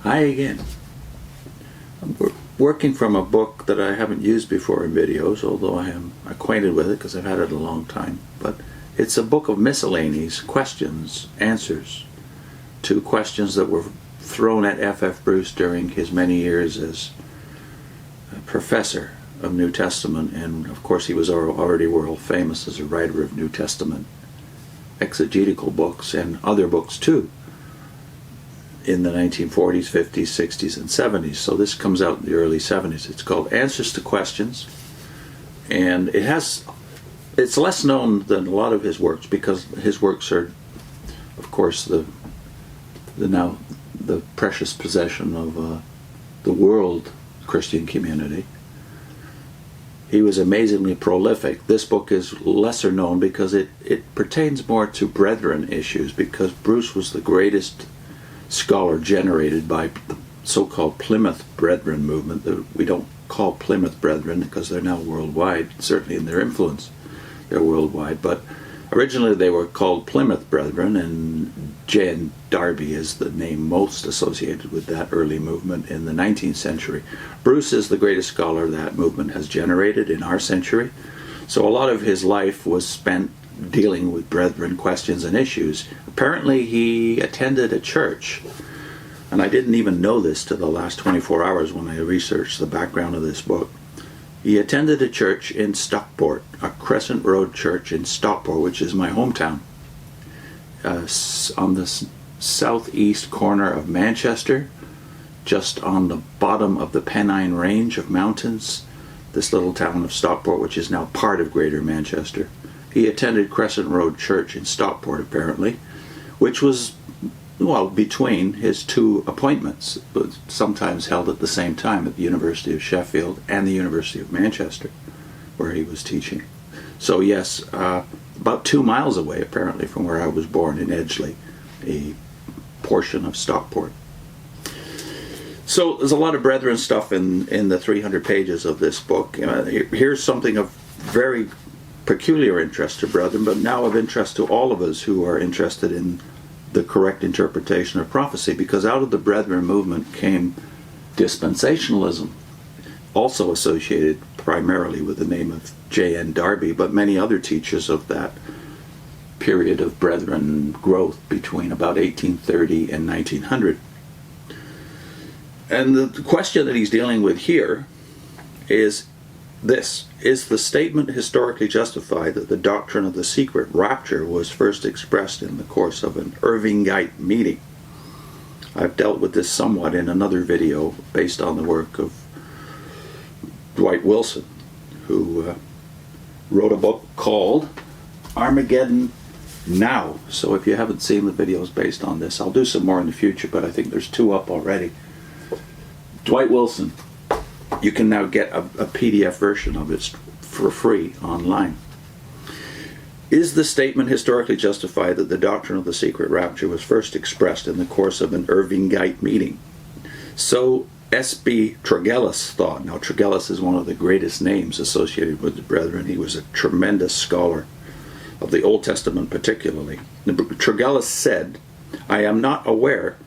Hi again. I'm working from a book that I haven't used before in videos, although I am acquainted with it because I've had it a long time. But it's a book of miscellanies, questions, answers to questions that were thrown at F.F. Bruce during his many years as a professor of New Testament. And of course he was already world famous as a writer of New Testament exegetical books and other books too, in the 1940s, 50s, 60s, and 70s. So this comes out in the early 70s. It's called Answers to Questions, and it's less known than a lot of his works because his works are, of course, the precious possession of the world Christian community. He was amazingly prolific. This book is lesser known because it pertains more to brethren issues, because Bruce was the greatest scholar generated by the so-called Plymouth Brethren movement. We don't call Plymouth Brethren because they're now worldwide, certainly in their influence they're worldwide, but originally they were called Plymouth Brethren, and J.N. Darby is the name most associated with that early movement in the 19th century. Bruce is the greatest scholar that movement has generated in our century, so a lot of his life was spent dealing with brethren questions and issues. Apparently he attended a church, and I didn't even know this till the last 24 hours when I researched the background of this book. He attended a church in Stockport, a Crescent Road church in Stockport, which is my hometown, on the southeast corner of Manchester, just on the bottom of the Pennine Range of mountains, this little town of Stockport, which is now part of Greater Manchester. He attended Crescent Road Church in Stockport, apparently, which was, well, between his two appointments, but sometimes held at the same time at the University of Sheffield and the University of Manchester, where he was teaching. So yes, about 2 miles away, apparently, from where I was born in Edgeley, a portion of Stockport. So there's a lot of brethren stuff in the 300 pages of this book. Here's something of very peculiar interest to brethren, but now of interest to all of us who are interested in the correct interpretation of prophecy, because out of the brethren movement came dispensationalism, also associated primarily with the name of J.N. Darby, but many other teachers of that period of brethren growth between about 1830 and 1900. And the question that he's dealing with here is this: is the statement historically justified that the doctrine of the secret rapture was first expressed in the course of an Irvingite meeting? I've dealt with this somewhat in another video based on the work of Dwight Wilson, who wrote a book called Armageddon Now. So if you haven't seen the videos based on this, I'll do some more in the future, but I think there's 2 up already. Dwight Wilson. You can now get a PDF version of it for free online. Is the statement historically justified that the doctrine of the secret rapture was first expressed in the course of an Irvingite meeting? So S.B. Tregelles thought. Now, Tregelles is one of the greatest names associated with the brethren. He was a tremendous scholar of the Old Testament particularly. Tregelles said, "I am not aware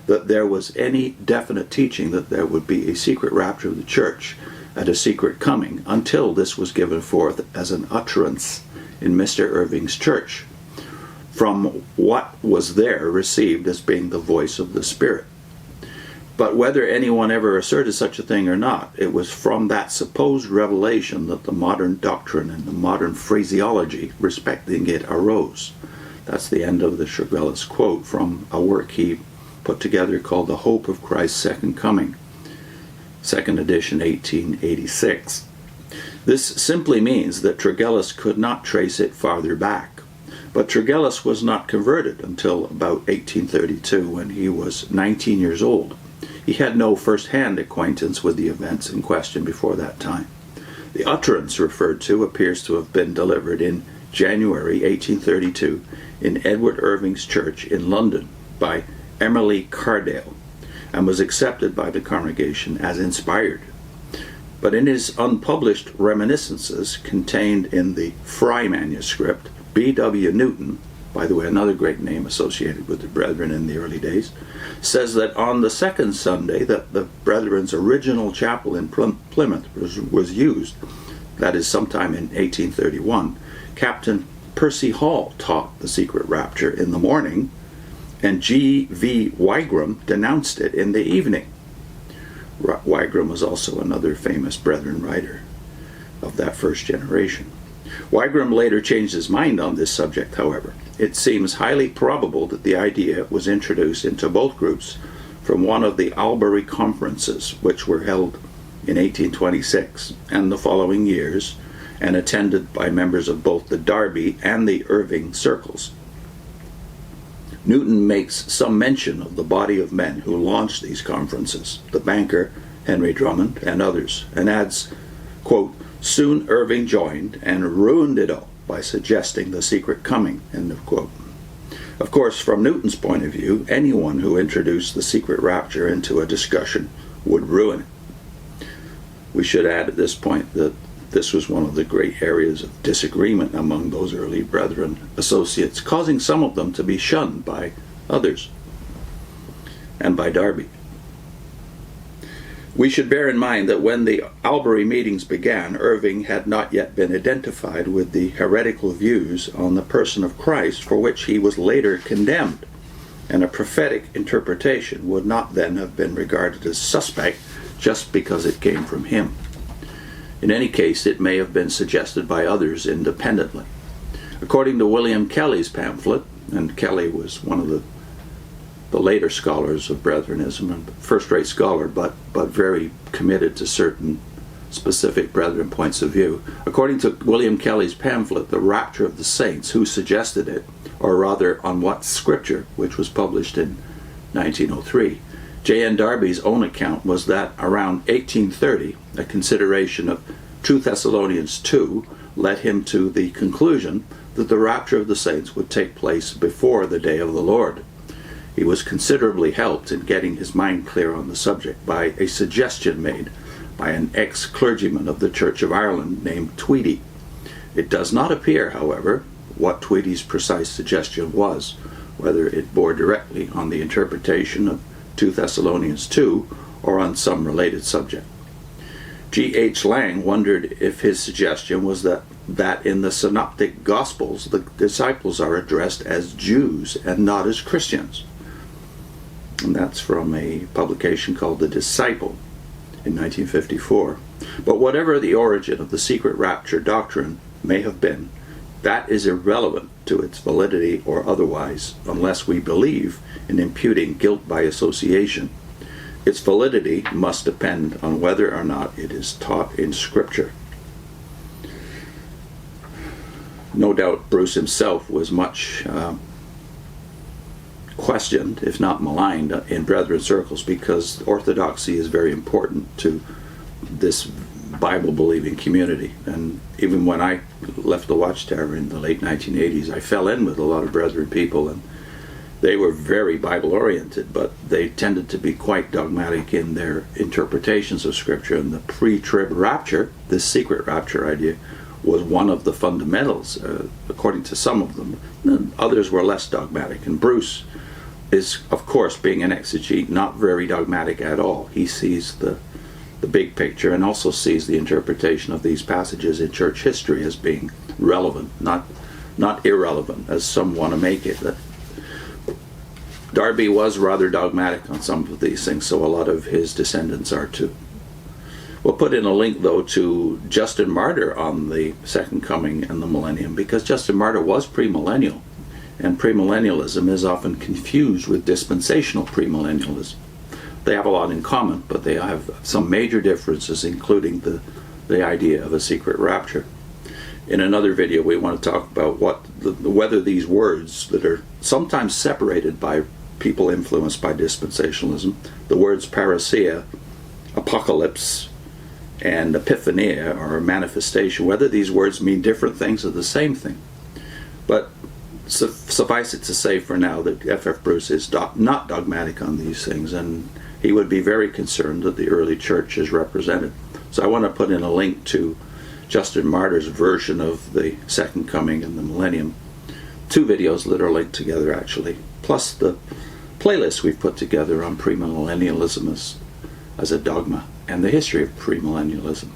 that there was any definite teaching that there would be a secret rapture of the church at a secret coming until this was given forth as an utterance in Mr. Irving's church, from what was there received as being the voice of the Spirit. But whether anyone ever asserted such a thing or not, it was from that supposed revelation that the modern doctrine and the modern phraseology respecting it arose." That's the end of the Tregelles quote from a work he put together called The Hope of Christ's Second Coming, second edition, 1886. This simply means that Tregelles could not trace it farther back. But Tregelles was not converted until about 1832, when he was 19 years old. He had no first-hand acquaintance with the events in question before that time. The utterance referred to appears to have been delivered in January 1832 in Edward Irving's church in London by Emily Cardale, and was accepted by the congregation as inspired. But in his unpublished reminiscences contained in the Fry manuscript, B.W. Newton, by the way, another great name associated with the Brethren in the early days, says that on the second Sunday that the Brethren's original chapel in Plymouth was used, that is sometime in 1831, Captain Percy Hall taught the secret rapture in the morning, and G.V. Wigram denounced it in the evening. Wigram was also another famous Brethren writer of that first generation. Wigram later changed his mind on this subject, however. It seems highly probable that the idea was introduced into both groups from one of the Albury Conferences, which were held in 1826 and the following years, and attended by members of both the Darby and the Irving circles. Newton makes some mention of the body of men who launched these conferences, the banker, Henry Drummond, and others, and adds, quote, "Soon Irving joined and ruined it all by suggesting the secret coming," end of quote. Of course, from Newton's point of view, anyone who introduced the secret rapture into a discussion would ruin it. We should add at this point that this was one of the great areas of disagreement among those early Brethren associates, causing some of them to be shunned by others, and by Darby. We should bear in mind that when the Albury meetings began, Irving had not yet been identified with the heretical views on the person of Christ for which he was later condemned, and a prophetic interpretation would not then have been regarded as suspect just because it came from him. In any case, it may have been suggested by others independently. According to William Kelly's pamphlet, and Kelly was one of the later scholars of Brethrenism, and first-rate scholar, but very committed to certain specific Brethren points of view. According to William Kelly's pamphlet, The Rapture of the Saints, who suggested it, or rather on what scripture, which was published in 1903, J.N. Darby's own account was that around 1830, a consideration of 2 Thessalonians 2 led him to the conclusion that the rapture of the saints would take place before the day of the Lord. He was considerably helped in getting his mind clear on the subject by a suggestion made by an ex-clergyman of the Church of Ireland named Tweedy. It does not appear, however, what Tweedy's precise suggestion was, whether it bore directly on the interpretation of 2 Thessalonians 2 or on some related subject. G.H. Lang wondered if his suggestion was that in the Synoptic Gospels the disciples are addressed as Jews and not as Christians. And that's from a publication called The Disciple in 1954. But whatever the origin of the secret rapture doctrine may have been, that is irrelevant to its validity or otherwise, unless we believe in imputing guilt by association. Its validity must depend on whether or not it is taught in Scripture. No doubt Bruce himself was much questioned, if not maligned, in Brethren circles, because orthodoxy is very important to this Bible-believing community. And even when I left the Watchtower in the late 1980s, I fell in with a lot of Brethren people, and they were very Bible-oriented, but they tended to be quite dogmatic in their interpretations of Scripture. And the pre-trib rapture, this secret rapture idea, was one of the fundamentals, according to some of them. And others were less dogmatic. And Bruce is, of course, being an exegete, not very dogmatic at all. He sees the big picture and also sees the interpretation of these passages in church history as being relevant, not irrelevant, as some want to make it. Darby was rather dogmatic on some of these things, so a lot of his descendants are too. We'll put in a link, though, to Justin Martyr on the Second Coming and the Millennium, because Justin Martyr was premillennial, and premillennialism is often confused with dispensational premillennialism. They have a lot in common, but they have some major differences, including the idea of a secret rapture. In another video, we want to talk about whether these words that are sometimes separated by people influenced by dispensationalism, the words parousia, apocalypse, and epiphania, or manifestation, whether these words mean different things or the same thing. But suffice it to say for now that F.F. Bruce is not dogmatic on these things, and he would be very concerned that the early church is represented. So I want to put in a link to Justin Martyr's version of the Second Coming and the Millennium 2 videos that are linked together actually, plus the playlist we've put together on premillennialism as a dogma and the history of premillennialism.